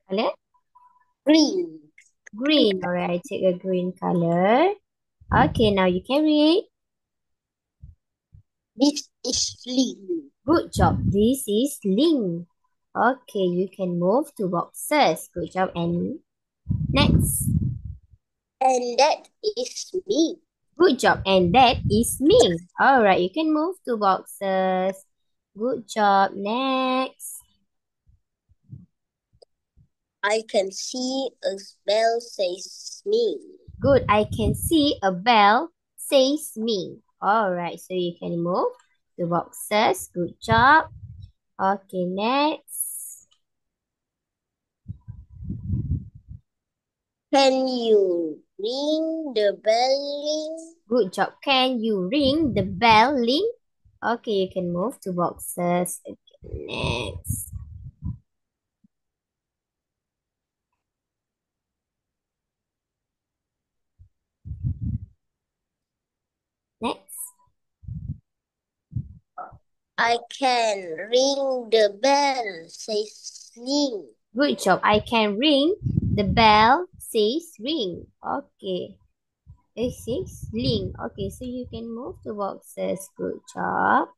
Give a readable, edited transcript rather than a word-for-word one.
Color? Green. Green. Alright, I take a green color. Okay, now you can read. This is Lee. Good job. This is Ling. Okay, you can move to boxes. Good job, Annie. Next. And that is me. Good job. And that is me. Alright, you can move to boxes. Good job. Next. I can see a bell says me. Good. I can see a bell says me. Alright, so you can move to boxes. Good job. Okay, next. Can you ring the bell? Good job. Can you ring the bell, Ling? Okay, you can move to boxes. Okay, next. Next. I can ring the bell says Ling. Good job. I can ring the bell says ring. Okay. It says ling. Okay, so you can move to boxes. Good job.